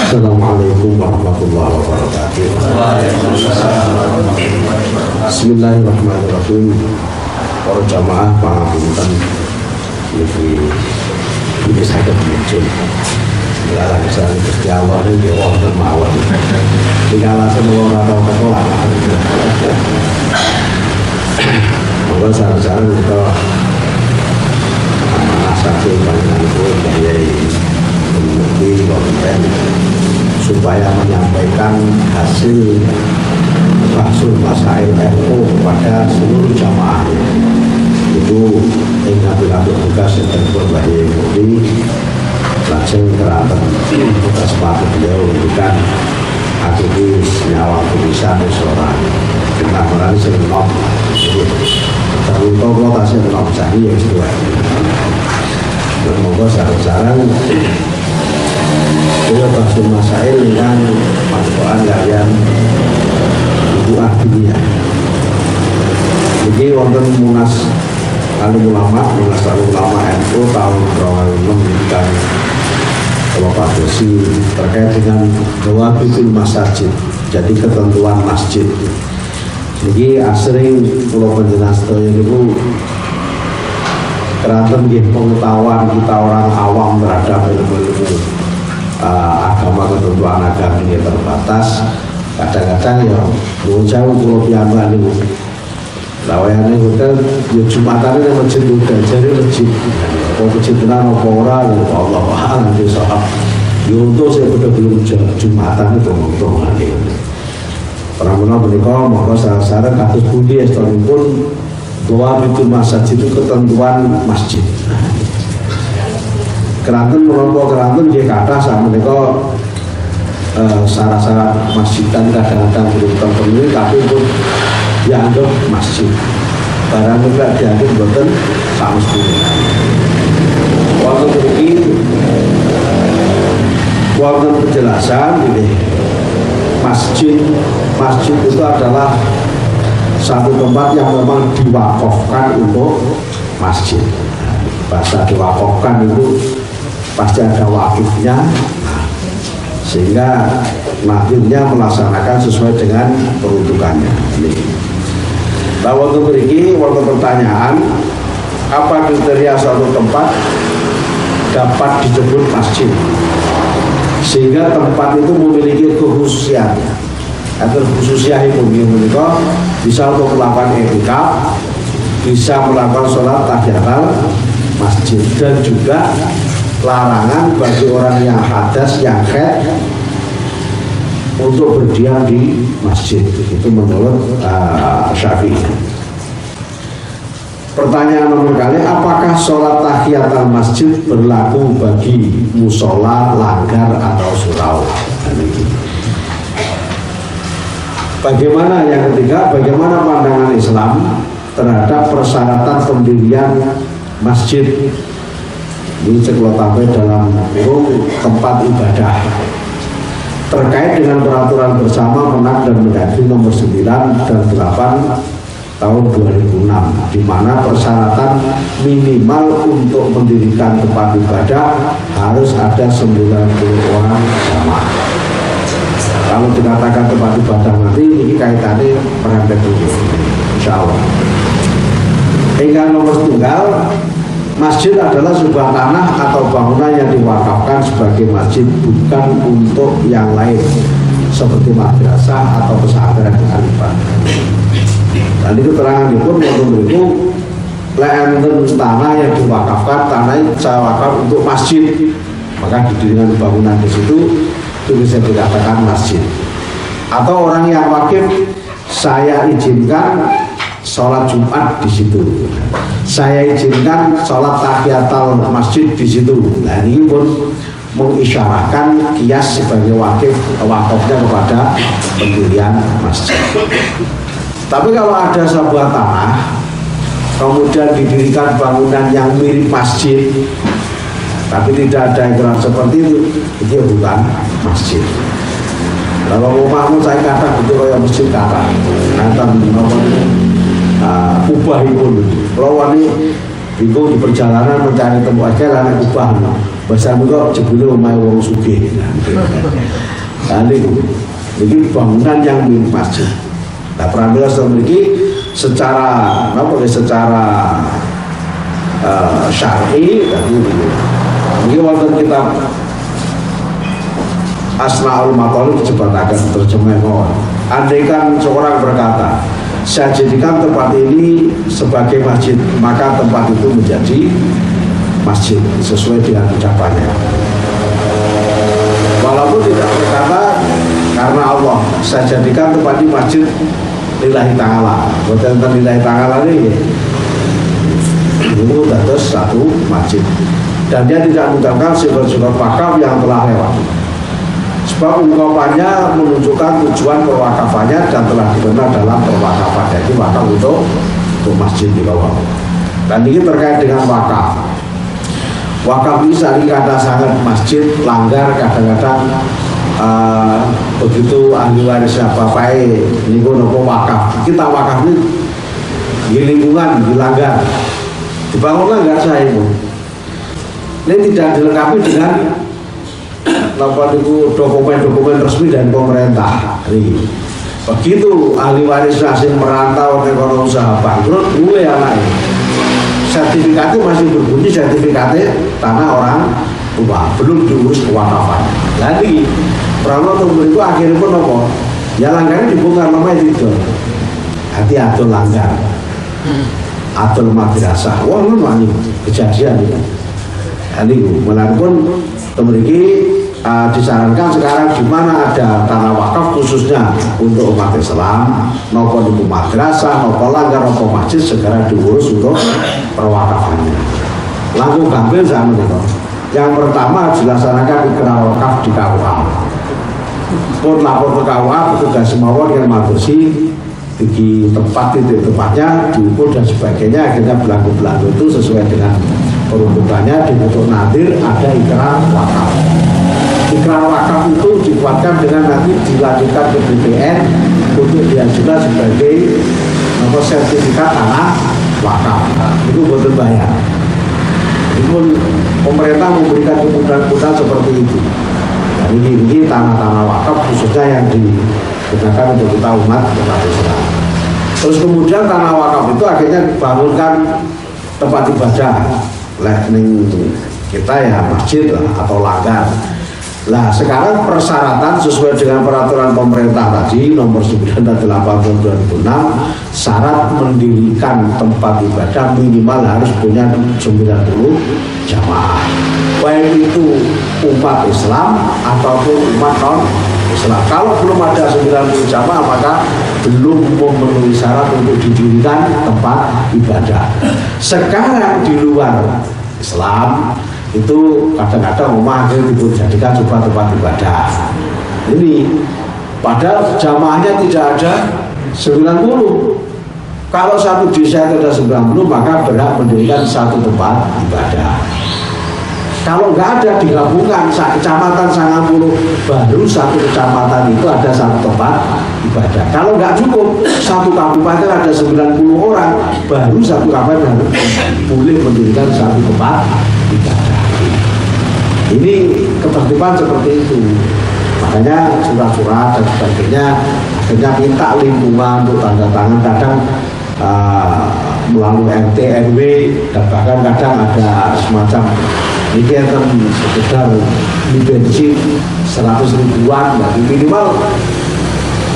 Assalamualaikum warahmatullahi wabarakatuh. Bismillahirrahmanirrahim. Para jamaah pangapunten niki saged muncul. Lara kesane Gusti Allah niki wonten mawon. Dikalaken ora tau kekolan. Monggo sareng-sareng kita amanah saking panjenenganipun Kyai Mufti konten supaya menyampaikan hasil Bahsul Masail NU kepada seluruh jamaah. Itu ingin tugas yang terbaik Mufti langsung keraton kita sepatu beliau memberikan aktivis nyawa tulisan seorang kita merani senop teruntuk lokasi senop cari yang kedua. Semoga sarang-sarang itu Bahsul Masail dengan manfaat kalian ibu dunia. Jadi wonten munas ulama NU tahun 2006 dan Bapak Dosi terkait dengan Dawabitul Masajid, jadi ketentuan masjid. Jadi asring pulau penjelas itu keraton pengetahuan kita orang awam terhadap ilmu agama, ketentuan agama ini terbatas. Kadang-kadang ya jauh pulau piyambak niku. Lawayane hotel ya Jumatan ini masjid udah jadi masjid. Apa masjid tenan apa ora Allah a'lam bishawab. Ya untuk saya belum Jumatan itu ngomong ngene. Pramana menika monggo sareng kados pundi estunipun bahwa itu masjid itu ketentuan masjid. Keraton menapa keraton nggih kathah sakmenika syarat-syarat masjid dan kadang-kadang belum terpenuhi tapi pun dianggap masjid. Barang juga dianggap boten samestine. Waktu ini wonten penjelasan ini masjid itu adalah satu tempat yang memang diwakafkan untuk masjid. Bahasa diwakafkan itu pasti ada wakifnya, sehingga akhirnya melaksanakan sesuai dengan peruntukannya. Nah, waktu beriki, waktu pertanyaan, apa kriteria suatu tempat dapat disebut masjid? Sehingga tempat itu memiliki kekhususian. Atau khususnya itu bisa untuk melakukan i'tikaf, bisa melakukan sholat tahiyatul masjid, dan juga larangan bagi orang yang hadas, yang haid untuk berdiam di masjid. Itu menurut Syafi'i. Pertanyaan nomor kali, apakah sholat tahiyatul masjid berlaku bagi musola, langgar atau surau? Bagaimana yang ketiga, bagaimana pandangan Islam terhadap persyaratan pendirian masjid? Ini ceklotame dalam tempat ibadah terkait dengan peraturan bersama Menak dan Mendagri nomor 9 dan 8 tahun 2006, di mana persyaratan minimal untuk mendirikan tempat ibadah harus ada 90 orang jamaah. Kalau dikatakan tempat ibadah nanti ini kaitannya merembet dulu, insya Allah. Hingga nomor tunggal, masjid adalah sebuah tanah atau bangunan yang diwakafkan sebagai masjid, bukan untuk yang lain seperti madrasah atau pesantren alifah. Dan itu keterangan pun untuk itu lenten tanah yang diwakafkan, tanah yang saya wakaf untuk masjid, maka didirikan bangunan di situ itu bisa dikatakan masjid. Atau orang yang wakif, saya izinkan sholat Jumat di situ, saya izinkan sholat tahiyatul masjid di situ. Nah, ini pun mengisyarahkan kias sebagai wakafnya kepada pendirian masjid. Tapi kalau ada sebuah tanah kemudian didirikan bangunan yang mirip masjid tapi tidak ada ikrar seperti itu bukan masjid. Kalau rumahmu saya kata betul kayak masjid kata nanti ubah itu. Kalau ini di perjalanan mencari temu aja lah ubah. bahasa kok jebule omahe wong sugih. Nah ini bangunan yang milik masjid. Nah pramila memiliki secara syar'i tadi ini wonten kitab Asmaul Matalib disebutkan terjemah mawon. Andaikan seorang berkata, saya jadikan tempat ini sebagai masjid, maka tempat itu menjadi masjid sesuai dengan ucapannya. Walaupun tidak berkata karena Allah, saya jadikan tempat ini masjid lillahi ta'ala. Bukan lillahi ta'ala ini itu terus satu masjid. Dan dia tidak mengucapkan sifat-sifat wakaf yang telah lewat. Sebab ungkapannya menunjukkan tujuan perwakafannya dan telah dikenal dalam perwakafan. Jadi wakaf untuk masjid di bawah. Dan ini terkait dengan wakaf. Wakaf ini kadang sangat masjid langgar, kadang-kadang begitu ahli warisnya bapaknya ini nopo wakaf. Kita wakaf ini di lingkungan dilanggar, dibangun langgar saya itu. Ini tidak dilengkapi dengan dokumen-dokumen resmi dan pemerintah. Begitu ahli waris asing merantau ekonomi usaha bangkrut, gue yang lain. Sertifikatnya masih berbunyi sertifikatnya tanah orang tua, belum diurus kewakafan. Jadi Pramono itu akhirnya pun apa? Ya langgarnya dibongkar namanya itu. Hati atul langgar, atul madrasah. Wah lu wani kejadian itu. Jadi menarikun memiliki disarankan sekarang di mana ada tanah wakaf khususnya untuk umat Islam, nopo di madrasah, nopo langgar, nopo masjid segera diurus untuk perwakafannya. Langsung gampil sama itu. Yang pertama dilaksanakan ikrar wakaf di KUA. Pun lapor ke KUA, petugas semawon yang matursi di tempat titik tempatnya diukur dan sebagainya, akhirnya belangku-belangku itu sesuai dengan peruntukannya dibentuk nadir ada ikrar wakaf. Ikrar wakaf itu dikuatkan dengan nanti dilanjutkan ke BPN untuk diajukan sebagai nomor sertifikat tanah wakaf. Itu betul bayar. Itu pemerintah memberikan kemudahan-kemudahan seperti itu. Dan ini tanah-tanah wakaf khususnya yang digunakan untuk kita umat Islam. Terus kemudian tanah wakaf itu akhirnya dibangunkan tempat ibadah. Kita ya masjid lah atau langgar. Nah sekarang persyaratan sesuai dengan peraturan pemerintah tadi nomor 9 dan 8 2006, syarat mendirikan tempat ibadah minimal harus punya 90 jamaah, baik itu umat Islam ataupun umat non Islam. Kalau belum ada 90 jamaah maka belum memenuhi syarat untuk didirikan tempat ibadah. Sekarang di luar Islam itu kadang-kadang rumah akhirnya dijadikan coba tempat ibadah. Ini padahal jamaahnya tidak ada 90. Kalau satu desa itu ada 90 maka berhak mendirikan satu tempat ibadah. Kalau nggak ada digabungkan kecamatan 90 baru satu kecamatan itu ada satu tempat ibadah. Kalau nggak cukup satu kabupaten ada 90 orang baru satu kabupaten boleh mendirikan satu tempat ibadah. Ini ketertiban seperti itu. Makanya surat-surat dan sebagainya akhirnya minta lingkungan untuk tanda tangan, kadang melalui RT RW dan bahkan kadang ada semacam ini akan sekitar di bensin 100 ribuan, jadi minimal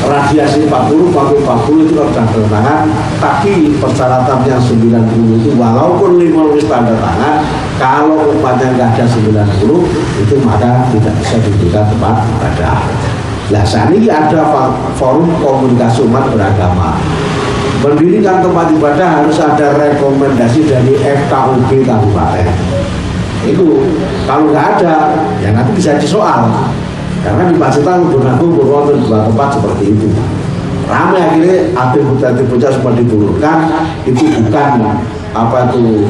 radiasi 40 itu harus tanda tangan. Tapi persyaratan yang 90 itu walaupun 50 tanda tangan, kalau umpamanya nggak ada 90 itu maka tidak bisa diberikan tempat ibadah. Nah saat ini ada forum komunikasi umat beragama. Mendirikan tempat ibadah harus ada rekomendasi dari FKUB Kabupaten. Itu kalau nggak ada ya nanti bisa disoal. Karena di Pacitan, Gunung Purwokerto dua tempat seperti itu. Ramai akhirnya atribut-atribut bocah semua diturunkan, itu bukan apa itu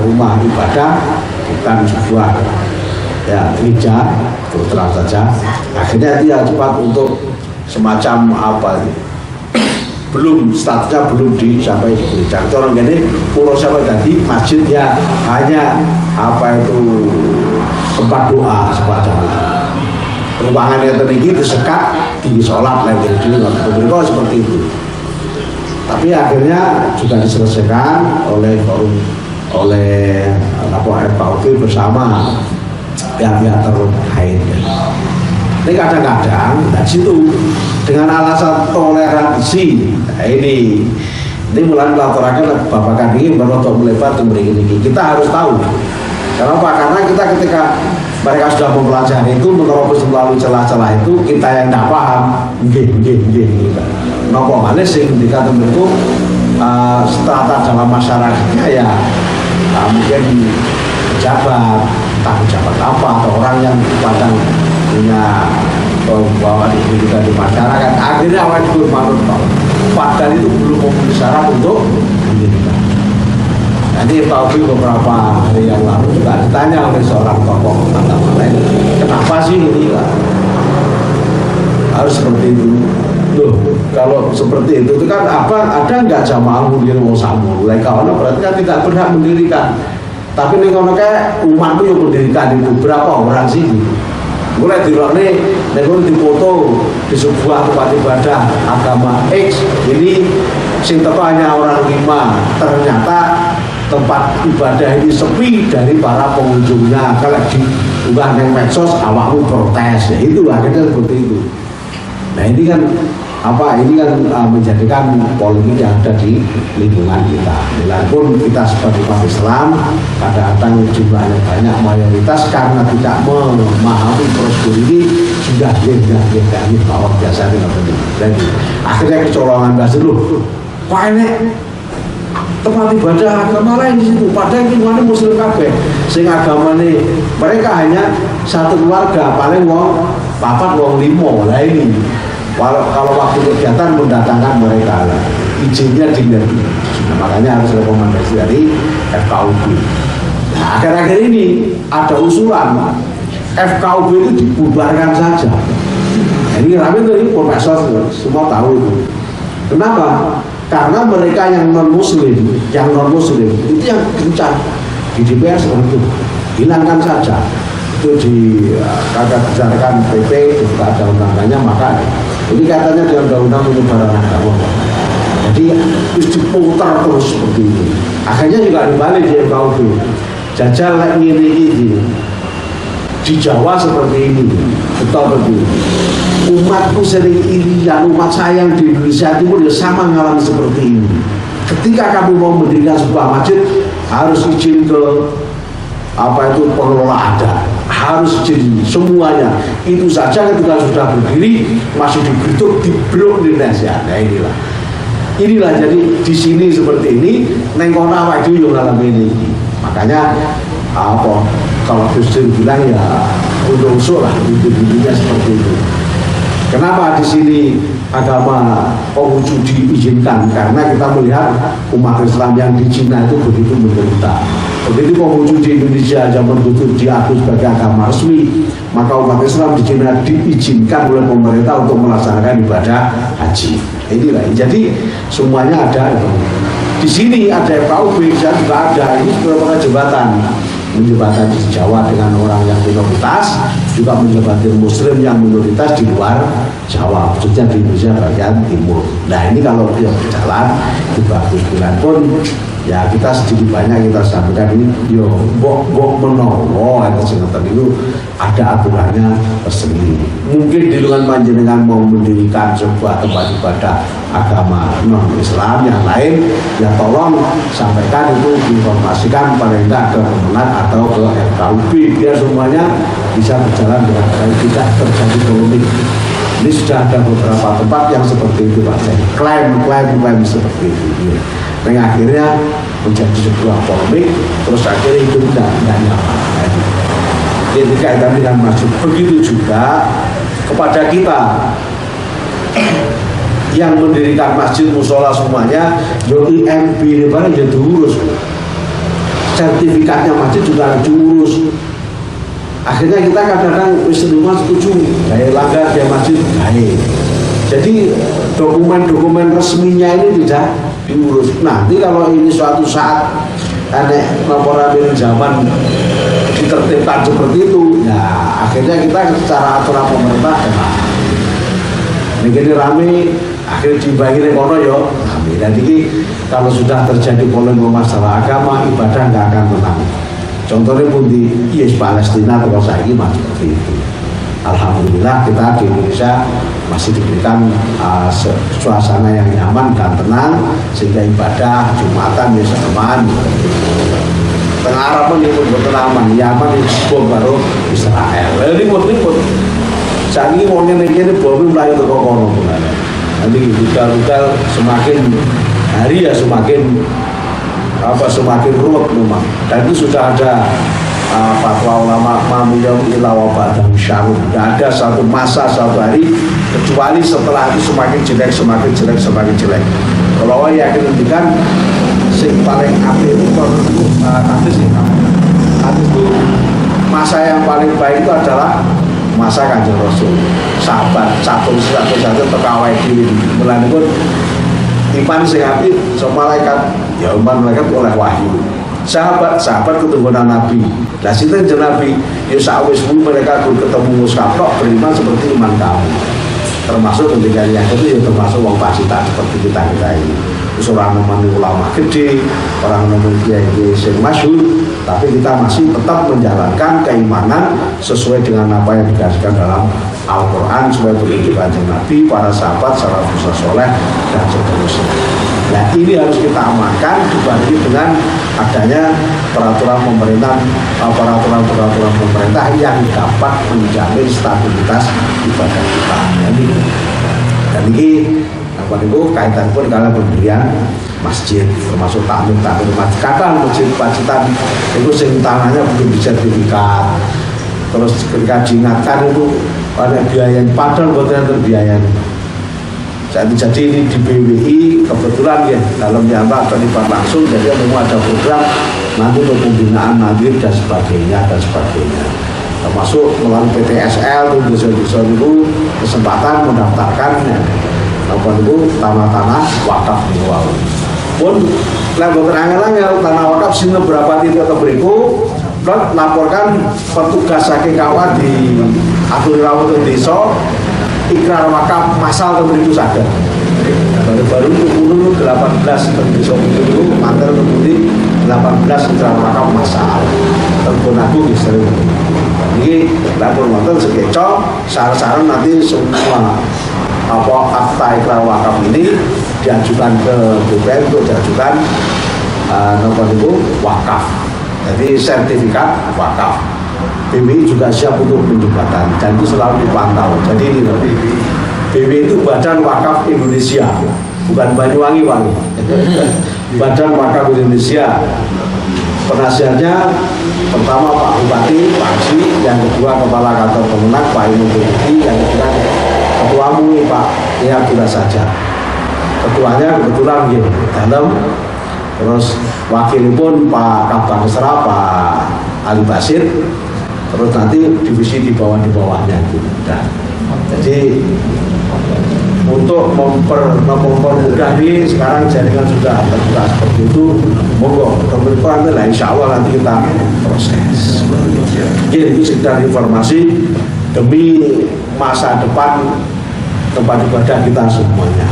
rumah ibadah, bukan sebuah ya gereja, terus terang saja. Akhirnya dia cepat untuk semacam apa belum statusnya belum disampai diberikan. Orang ini pulau sampai tadi masjidnya hanya apa itu tempat doa semacam itu. Ruangan yang tinggi disekat di sholat lagi dulu seperti itu. Tapi akhirnya juga diselesaikan oleh forum oleh FKUB bersama pihak-pihak terkait. Ini kadang-kadang dari situ dengan alasan toleransi, nah ini mulai melaporkan Bapak Kadin berlotok melebar begini. Kita harus tahu. Kenapa? Karena kita ketika mereka sudah mempelajari itu menerobos melalui celah-celah itu, kita yang tidak paham, nopo manis sing ketika tentu strata dalam masyarakatnya ya mungkin pejabat, entah pejabat apa atau orang yang padang punya bahwa kita di masyarakat akhirnya awal itu manut padahal itu belum memenuhi syarat untuk mendirikan. Jadi Pak Ubi beberapa hari yang lalu juga ditanya oleh seorang tokoh agama lain, kenapa sih ini harus seperti itu? Loh, kalau seperti itu kan apa? Ada nggak jamaah mundir mau samu? Kalau berarti kan tidak berhak mendirikan. Tapi nih kalau kayak umat itu yang mendirikan itu berapa orang sih? Mulai dilokne, nego dipoto di sebuah tempat ibadah agama X ini sing teko hanya orang 5, ternyata tempat ibadah ini sepi dari para pengunjungnya. Kalau diunggah di medsos awakmu protes, ya itu akhirnya seperti itu. Nah ini kan menjadikan polemik yang ada di lingkungan kita. Walaupun kita sebagai umat Islam kadang-kadang jumlahnya banyak, mayoritas karena tidak memahami prosedur ini sudah ini bahwa biasa tidak penting. Dan akhirnya kecolongan bahasa dulu. Pak ini tempat ibadah agama lain di situ. Padahal lingkungannya Muslim kabeh. Sing agama ini mereka hanya satu keluarga paling wong 4 wong 5 lah ini. Kalau waktu kegiatan mendatangkan mereka lah, izinnya diganti. Nah, makanya harus rekomendasi dari FKUB. Nah, akhir-akhir ini ada usulan FKUB itu dibubarkan saja. Nah, ini ramai dari profesor semua tahu itu. Kenapa? Karena mereka yang non muslim itu yang kencang di DPR seperti itu. Hilangkan saja. Itu kagak bicarakan PP juga ada undang-undangnya, maka ini katanya dalam undang-undang penyebaran agama. Jadi diputar terus seperti itu. Akhirnya juga dibalik di FKUB. Jajal ini di Jawa seperti ini, betul betul. Umatku sering irian, umat saya yang di Indonesia Timur sama mengalami seperti ini. Ketika kamu mau mendirikan sebuah masjid, harus izin ke pengelola ada, harus izin semuanya. Itu saja ketika sudah berdiri masih dibentuk di blok Indonesia. Nah inilah jadi di sini seperti ini. Nengkona awak itu yang ngalamin ini. Makanya kalau Gus Dur bilang ya usul lah ide-idenya seperti itu. Kenapa di sini agama Konghucu diizinkan? Karena kita melihat umat Islam yang di Cina itu begitu menderita. Begitu Konghucu di Indonesia zaman itu diakui sebagai agama resmi, maka umat Islam di Cina diizinkan oleh pemerintah untuk melaksanakan ibadah haji. Inilah. Jadi semuanya ada. Di sini ada FKUB dan juga ada ini beberapa jembatan di Jawa dengan orang yang minoritas, juga menjembatan Muslim yang minoritas di luar Jawa, khususnya di Indonesia bagian timur. Nah ini kalau dia berjalan itu bagus. Pun ya kita sedikit banyak kita sampaikan ini yo bok menowo itu ada aturannya tersendiri. Mungkin di lingkungan panjenengan mau mendirikan sebuah tempat ibadah agama non Islam yang lain, ya tolong sampaikan itu, informasikan paling enggak ke Kemenat atau ke FKUB biar semuanya bisa berjalan dengan baik, tidak terjadi polemik. Ini sudah ada beberapa tempat yang seperti itu Pak, klaim seperti itu. Dan akhirnya menjadi sebuah polemik, terus akhirnya itu tidak nyaman. Jadi kaitan dengan masjid, begitu juga kepada kita yang mendirikan masjid musola semuanya, jadi IMB ini barang jadi urus, sertifikatnya masjid juga harus diurus. Akhirnya kita kadang-kadang rumah setuju, gaya langgar dia masjid, gaya Jadi dokumen-dokumen resminya ini tidak diurus. Nanti kalau ini suatu saat aneh laporan zaman ditertibkan seperti itu, ya akhirnya kita secara aturan pemerintah kena. Ini rame, akhirnya dibagi kono yo. Jadi kalau sudah terjadi polemik masalah agama, ibadah nggak akan tenang. Contohnya pun di IS Palestina atau saiki masih seperti itu. Alhamdulillah kita di Indonesia masih diberikan suasana yang nyaman dan tenang sehingga ibadah Jumatan bisa aman. Tengah Arab pun ikut bertenaman, Yaman bom baru Israel. Ribut-ribut. Saat ini orangnya ini bom mulai ke kono. Nanti ugal-ugal semakin hari ya semakin ruwet memang. Dan itu sudah ada fatwa ulama mamiyam ila wabadam syarud. Tidak ada satu masa satu hari kecuali setelah itu semakin jelek. Kalau saya yakin nantikan yang paling akhir itu hadis itu masa yang paling baik itu adalah masa Kanjeng Rasul. Sahabat satu terkawai diri mulai pun iman sing apik sama malaikat ya malaikat oleh wahyu. Sahabat keturunan Nabi. Nah situ Nabi ya sawis mereka ketemu muskapok beriman seperti iman kamu. Termasuk ketika yang itu ya termasuk wong fasita seperti kita ini. Orang namanya ulama gede, orang namanya kiai yang masyhur, tapi kita masih tetap menjalankan keimanan sesuai dengan apa yang digariskan dalam Al-Quran sesuai petunjuk Kanjeng Nabi, para sahabat, salafus soleh dan seterusnya. Nah ini harus kita amankan dibanding dengan adanya peraturan pemerintah yang dapat menjamin stabilitas ibadah kita. Dan ini apa itu kaitan pun kalau pemberian masjid termasuk takmir masjid. Kadang masjid Pacitan itu sing tanahnya belum sertifikat. Terus ketika diingatkan itu ada biaya padahal buatnya terbiaya. Jadi ini di BWI kebetulan ya dalam jambak terlibat langsung, jadi memang ada program nanti untuk pembinaan nadir dan sebagainya termasuk melalui PTSL desa-desa itu kesempatan mendaftarkan apa itu tanah-tanah wakaf di luar pun lalu terangkan tanah wakaf sini berapa titik atau beriku dan laporkan petugas kawan di atur rawat desa ikrar wakaf masal atau beriku saja baru itu 18 desa itu mantel kemudian 18 ikrar wakaf masal telepon aku sering ini lapor mantel sekecok saran-saran nanti semua apa akta ikrar wakaf ini diajukan ke BPN untuk diajukan nomor itu wakaf, jadi sertifikat wakaf. BWI juga siap untuk penjembatan dan itu selalu dipantau. Jadi ini BWI itu Badan Wakaf Indonesia, bukan Banyuwangi. Badan Wakaf Indonesia. Penasihatnya pertama Pak Bupati, Pak Haji, yang kedua Kepala Kantor Kemenang Pak Imam Budi, yang ketiga ketuamu nih Pak, ya kita saja. Ketuanya kebetulan gitu, dalam, terus wakil pun Pak Kabang Kesra, Pak Ali Basir, terus nanti divisi di bawahnya gitu. Nah, jadi untuk mempermudah ini sekarang jaringan sudah terbuka seperti itu, monggo teman-teman lah insya Allah nanti kita proses. Jadi itu sekedar informasi demi masa depan tempat ibadah kita semuanya.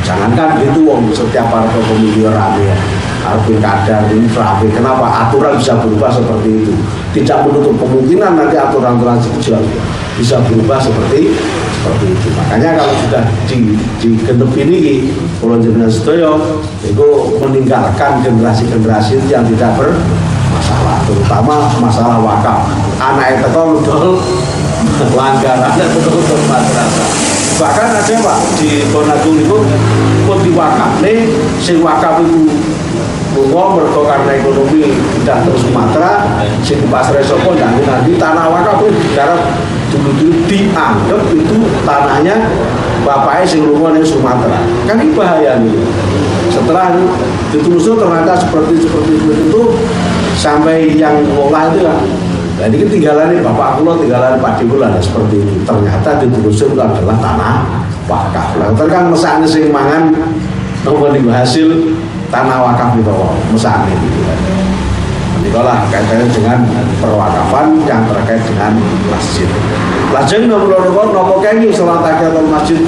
Jangankan itu setiap partai pemilu rame ya, pilkada ini rame. Kenapa aturan bisa berubah seperti itu? Tidak menutup kemungkinan nanti aturan-aturan kecil bisa berubah seperti itu. Makanya kalau sudah digenep ini kalau jenengan sedaya itu meninggalkan generasi-generasi yang tidak bermasalah, terutama masalah wakaf. Anak itu dol langgarannya betul-betul madrasah. Bahkan ada Pak di Bonagung itu pun diwakaf nih, sing wakaf itu mergo karena ekonomi tidak terus Sumatera, sing pasar Sopo nanti tanah wakaf itu sekarang dulu dianggap itu tanahnya bapaknya sing lunga ning Sumatera. Kan ini bahaya nih. Setelah ditelusur ternyata seperti itu sampai yang ngolah itu kan Nah ini tinggalan bapak kula, tinggalan Pak Dikula seperti itu. Ternyata di Dukusun itu adalah tanah wakaf. Lah kan mesane sing mangan nopo niku hasil tanah wakaf itu mesane gitu kan. Itulah kaitannya dengan perwakafan yang terkait dengan masjid. Lajeng nomor nopo kenging salat tahiyatul masjid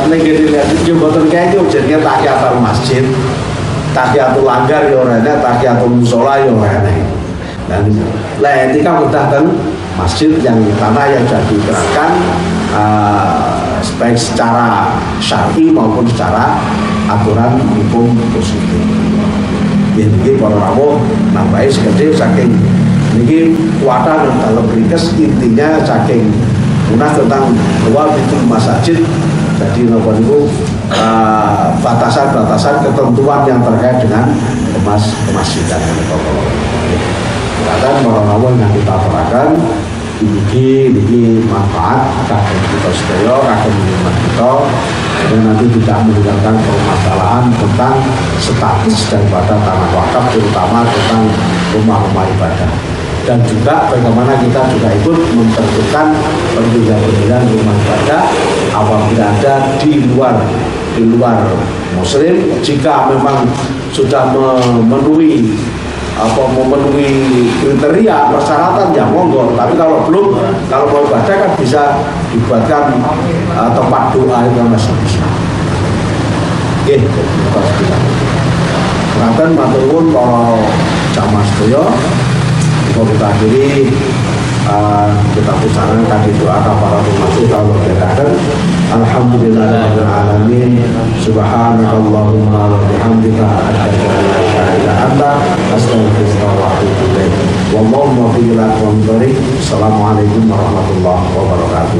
negeri lihat jembatan kenging jenenge tahiyatul masjid. Tahiyatul langgar ya ora ana, tahiyatul mushola ya ora ana. Dan ketika kita datang masjid yang tanah yang sudah digerakkan baik secara syar'i maupun secara aturan hukum positif. Jadi para rawuh nambahi segede saking niki wadah dan dalam ringkes intinya saking munas tentang bahwa itu masjid. Jadi napa niku batasan-batasan ketentuan yang terkait dengan kemasjidan. Kadang orang-orang yang kita terangkan ini manfaat kagem kita sedaya, kagem umat kita, dan nanti tidak meninggalkan permasalahan tentang status daripada tanah wakaf, terutama tentang rumah-rumah ibadah. Dan juga bagaimana kita juga ikut menentukan pendirian rumah ibadah apabila ada di luar muslim, jika memang sudah memenuhi kriteria persyaratan ya monggo, tapi kalau belum, kalau mau ibadah kan bisa dibuatkan tempat doa itu masih bisa. Oke, ternyata matur nuwun para jamaah sedaya. Kalau kita akhiri kita putarkan tadi doa para umat kita Allah berkata alhamdulillahirabbil alamin subhanakallahumma wa bihamdika asyhadu an la ilaha illa anta astaghfiruka wa atubu ilaik. Wallahu muwaffiq ila aqwamit thoriq. Assalamualaikum warahmatullahi wabarakatuh.